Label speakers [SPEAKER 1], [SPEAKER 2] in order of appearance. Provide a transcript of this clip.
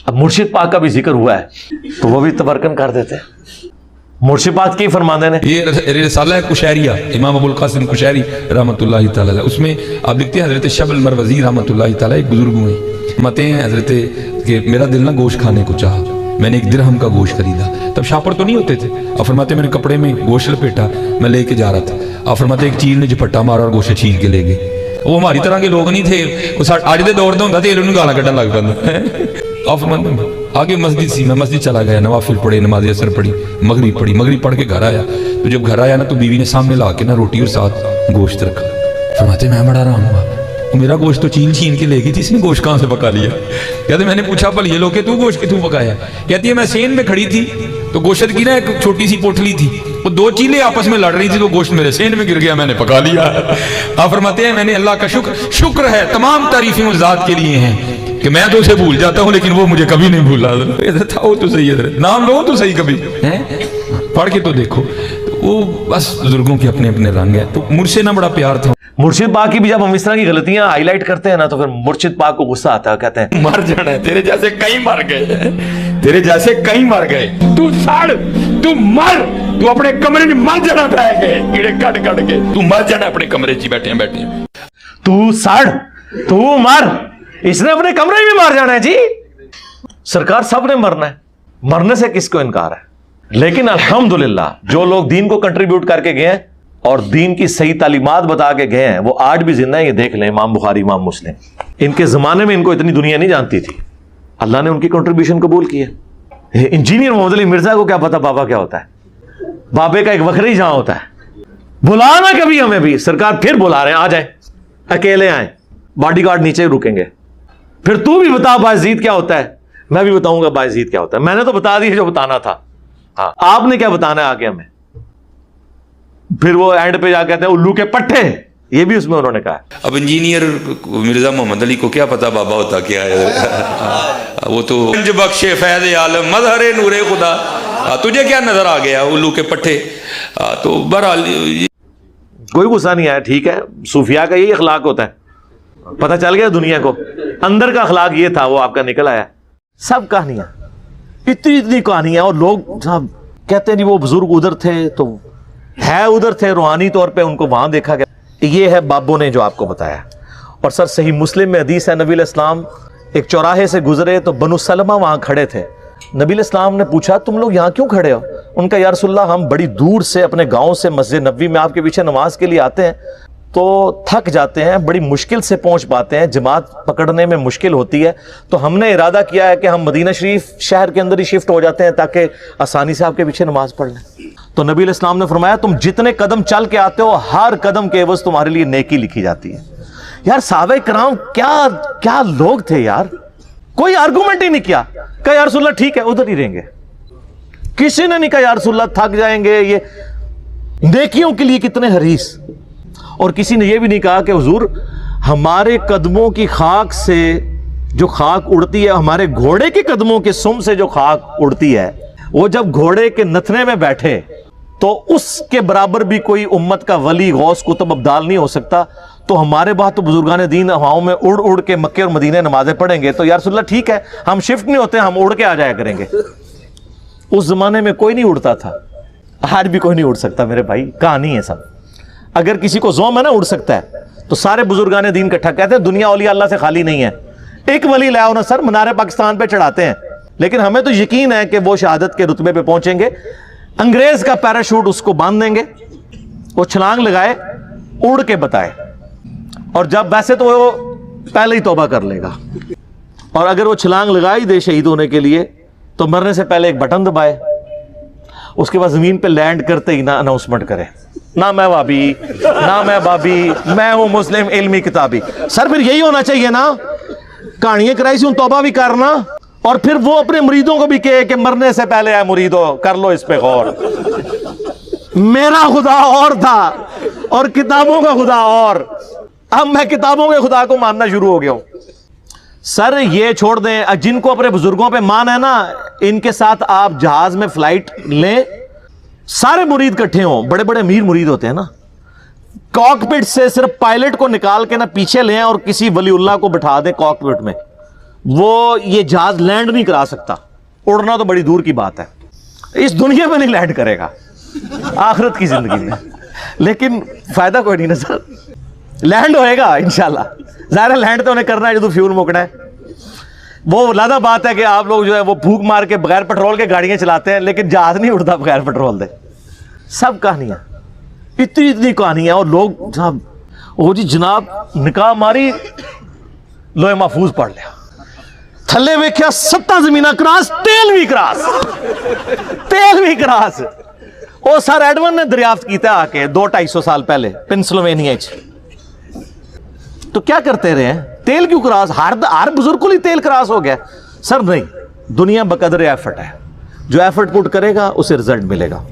[SPEAKER 1] اب مرشد پاک کا بھی ذکر ہوا ہے تو وہ بھی تبرکن کر دیتے ہیں. مرشد پاک کی فرماندے نے
[SPEAKER 2] یہ رسالہ ہے کشیریہ امام ابو القاسم کشیری رحمۃ اللہ تعالی، اس میں آپ لکھتے ہیں حضرت شب المروزی رحمۃ اللہ تعالی ایک بزرگ ہوئے، فرماتے ہیں حضرت کہ میرا دل نہ گوشت کھانے کو چاہا، میں نے ایک درہم کا گوشت خریدا. تب شاپر تو نہیں ہوتے تھے. آپ فرماتے میرے کپڑے میں گوشت لپیٹا، میں لے کے جا رہا تھا. آپ فرماتے ایک چیل نے جھپٹا مارا اور گوشت چھین کے لے گئے. وہ ہماری طرح کے لوگ نہیں تھے، وہ آج دے دور ہوتا تھے انہوں گالا کٹن لگ پہ. آپ فرماتے آگے مسجد سی، میں مسجد چلا گیا، نوافل پڑھے، نماز اثر پڑھی، مغرب پڑھی، مغرب پڑھ کے گھر آیا. تو جب گھر آیا نا تو بیوی نے سامنے لا کے نا روٹی اور ساتھ گوشت رکھا. فرماتے میں بڑا آرام ہوا، میرا گوشت تو چین چھین کے لے گئی تھی، اس نے گوشت کہاں سے پکا لیا؟ کہتے میں نے پوچھا پل یہ لوگ کہ تو گوشت کتوں پکایا؟ کہتی ہے میں سین میں کھڑی تھی تو گوشت کی نا ایک چھوٹی سی پوٹلی تھی، وہ دو چیلیں آپس میں لڑ رہی تھی تو گوشت میرے سین میں گر گیا، میں نے پکا لیا. آپ فرماتے ہیں میں نے اللہ کا شکر ہے، تمام تعریفیں اس ذات کے لیے ہیں کہ میں تو اسے بھول جاتا ہوں لیکن وہ مجھے کبھی نہیں بھولا. تھا تو صحیح ہے، نام لو تو صحیح، کبھی پڑھ کے تو دیکھو. وہ بس بزرگوں کے اپنے اپنے رنگ ہے. تو مجھ سے نہ بڑا پیار تھا.
[SPEAKER 1] مرشد پاک کی بھی جب ہم اس طرح کی غلطیاں ہائی لائٹ کرتے ہیں نا تو پھر مرشد پاک کو غصہ آتا ہے، کہتے ہیں
[SPEAKER 2] مر جانا ہے، تیرے جیسے کئی مر گئے، تیرے جیسے کئی مر گئے، تو سڑ، تو مر، تو اپنے کمرے میں مر جانا بیٹھ گئے کیڑے کٹ کٹ کے، تو مر جانا اپنے کمرے چ بیٹھے بیٹھے.
[SPEAKER 1] تو سڑ، تو مر، اس نے اپنے کمرے میں مار جانا ہے. جی سرکار سب نے مرنا ہے، مرنے سے کس کو انکار ہے؟ لیکن الحمدللہ جو لوگ دین کو کنٹریبیوٹ کر کے گئے ہیں اور دین کی صحیح تعلیمات بتا کے گئے ہیں وہ آج بھی زندہ ہیں. یہ دیکھ لیں امام بخاری، امام مسلم، ان کے زمانے میں ان کو اتنی دنیا نہیں جانتی تھی، اللہ نے ان کی کنٹریبیوشن قبول کی ہے. انجینئر محمد علی مرزا کو کیا پتا بابا کیا ہوتا ہے؟ بابے کا ایک وکھری جہاں ہوتا ہے. بلانا کبھی ہمیں بھی، سرکار پھر بلا رہے ہیں، آ جائیں، اکیلے آئیں، باڈی گارڈ نیچے رکیں گے. پھر تو بھی بتا باعزید کیا ہوتا ہے، میں بھی بتاؤں گا باعزید کیا ہوتا ہے. میں نے تو بتا دی جو بتانا تھا، ہاں آپ نے کیا بتانا ہے آگے ہمیں. پھر وہ اینڈ پہ جا کہتے ہیں الو کے پٹھے، یہ بھی اس میں انہوں نے کہا.
[SPEAKER 2] اب انجینئر مرزا محمد علی کو کیا پتا بابا ہوتا کیا ہے؟ وہ تو بخش فیض عالم مظہر نور خدا، تجھے کیا نظر آ گیا الو کے پٹھے؟ تو بہرحال
[SPEAKER 1] کوئی غصہ نہیں آیا، ٹھیک ہے. صوفیاء کا یہی اخلاق ہوتا ہے، پتہ چل گیا دنیا کو اندر کا اخلاق یہ تھا، وہ آپ کا نکل آیا. سب کہانیاں، اتنی کہانیاں، اور لوگ صاحب کہتے ہیں جی وہ بزرگ ادھر تھے تو ہے ادھر تھے، روحانی طور پہ ان کو وہاں دیکھا گیا. یہ ہے بابوں نے جو آپ کو بتایا. اور سر صحیح مسلم میں حدیث ہے، نبی علیہ السلام ایک چوراہے سے گزرے تو بنو سلمہ وہاں کھڑے تھے. نبی علیہ السلام نے پوچھا تم لوگ یہاں کیوں کھڑے ہو؟ ان کا یا رسول اللہ ہم بڑی دور سے اپنے گاؤں سے مسجد نبوی میں آپ کے پیچھے نماز کے لیے آتے ہیں تو تھک جاتے ہیں، بڑی مشکل سے پہنچ پاتے ہیں، جماعت پکڑنے میں مشکل ہوتی ہے، تو ہم نے ارادہ کیا ہے کہ ہم مدینہ شریف شہر کے اندر ہی شفٹ ہو جاتے ہیں تاکہ آسانی سے آپ کے پیچھے نماز پڑھ لیں. تو نبی علیہ السلام نے فرمایا تم جتنے قدم چل کے آتے ہو ہر قدم کے عوض تمہارے لیے نیکی لکھی جاتی ہے. یار صحابہ کرام کیا لوگ تھے یار، کوئی آرگومنٹ ہی نہیں کیا. کہا یا رسول اللہ ٹھیک ہے ادھر ہی رہیں گے. کسی نے نہیں کہا یا رسول اللہ تھک جائیں گے، یہ نیکیوں کے لیے کتنے حریص. اور کسی نے یہ بھی نہیں کہا کہ حضور ہمارے قدموں کی خاک سے جو خاک اڑتی ہے، ہمارے گھوڑے کے قدموں کے سم سے جو خاک اڑتی ہے، وہ جب گھوڑے کے نتھنے میں بیٹھے تو اس کے برابر بھی کوئی امت کا ولی غوث قطب ابدال نہیں ہو سکتا. تو ہمارے بعد تو بزرگان دین ہواؤں میں اڑ اڑ کے مکے اور مدینے نمازیں پڑھیں گے. تو یا رسول اللہ ٹھیک ہے ہم شفٹ نہیں ہوتے، ہم اڑ کے آ جایا کریں گے. اس زمانے میں کوئی نہیں اڑتا تھا، آج بھی کوئی نہیں اڑ سکتا میرے بھائی، کہانی ہے سب. اگر کسی کو زوم ہے نا اڑ سکتا ہے، تو سارے بزرگان دین اکٹھا کہتے ہیں دنیا اولیاء اللہ سے خالی نہیں ہے، ایک ولی لے آؤ نا سر، منار پاکستان پہ چڑھاتے ہیں. لیکن ہمیں تو یقین ہے کہ وہ شہادت کے رتبے پہ پہنچیں گے. انگریز کا پیراشوٹ اس کو باندھ دیں گے، وہ چھلانگ لگائے اڑ کے بتائے، اور جب ویسے تو وہ پہلے ہی توبہ کر لے گا، اور اگر وہ چھلانگ لگائی دے شہید ہونے کے لیے تو مرنے سے پہلے ایک بٹن دبائے، اس کے بعد زمین پہ لینڈ کرتے ہی نہ اناؤنسمنٹ کرے نہ میں وابی نہ میں بابی، میں ہوں مسلم علمی کتابی. سر پھر یہی ہونا چاہیے نا، کہانیاں کرائی سی توبہ بھی کرنا، اور پھر وہ اپنے مریدوں کو بھی کہے کہ مرنے سے پہلے اے مریدو کر لو اس پہ غور، میرا خدا اور تھا اور کتابوں کا خدا اور، اب میں کتابوں کے خدا کو ماننا شروع ہو گیا ہوں. سر یہ چھوڑ دیں، جن کو اپنے بزرگوں پہ مان ہے نا، ان کے ساتھ آپ جہاز میں فلائٹ لیں، سارے مرید کٹھے ہوں، بڑے بڑے امیر مرید ہوتے ہیں نا، کاکپٹ سے صرف پائلٹ کو نکال کے نا پیچھے لیں اور کسی ولی اللہ کو بٹھا دیں کاکپٹ میں، وہ یہ جہاز لینڈ نہیں کرا سکتا, اڑنا تو بڑی دور کی بات ہے, اس دنیا میں نہیں لینڈ کرے گا, آخرت کی زندگی میں, لیکن فائدہ کوئی نہیں نا سر, لینڈ ہوئے گا انشاءاللہ. ظاہر لینڈ تو انہیں کرنا ہے جو تو فیول موکڑا ہے. وہ لادہ بات ہے کہ آپ لوگ جو ہے وہ پھونک مار کے بغیر پیٹرول کے گاڑیاں چلاتے ہیں, لیکن جہاز نہیں اڑتا بغیر پیٹرول دے. سب کہانیاں, اتنی کہانیاں, اور لوگ صاحب وہ جی جناب نکاح ماری لوہے محفوظ پڑھ لیا, تھلے ویکھیا 7 زمینہ کراس, تیل بھی کراس. وہ سر ایڈون نے دریافت کیتا آ کے 200-250 سال پہلے پنسلوینیا. تو کیا کرتے رہے ہیں, تیل کیوں کراس, ہر بزرگ کو ہی تیل کراس ہو گیا. سر نہیں, دنیا بقدر ایفرٹ ہے, جو ایفرٹ پٹ کرے گا اسے رزلٹ ملے گا.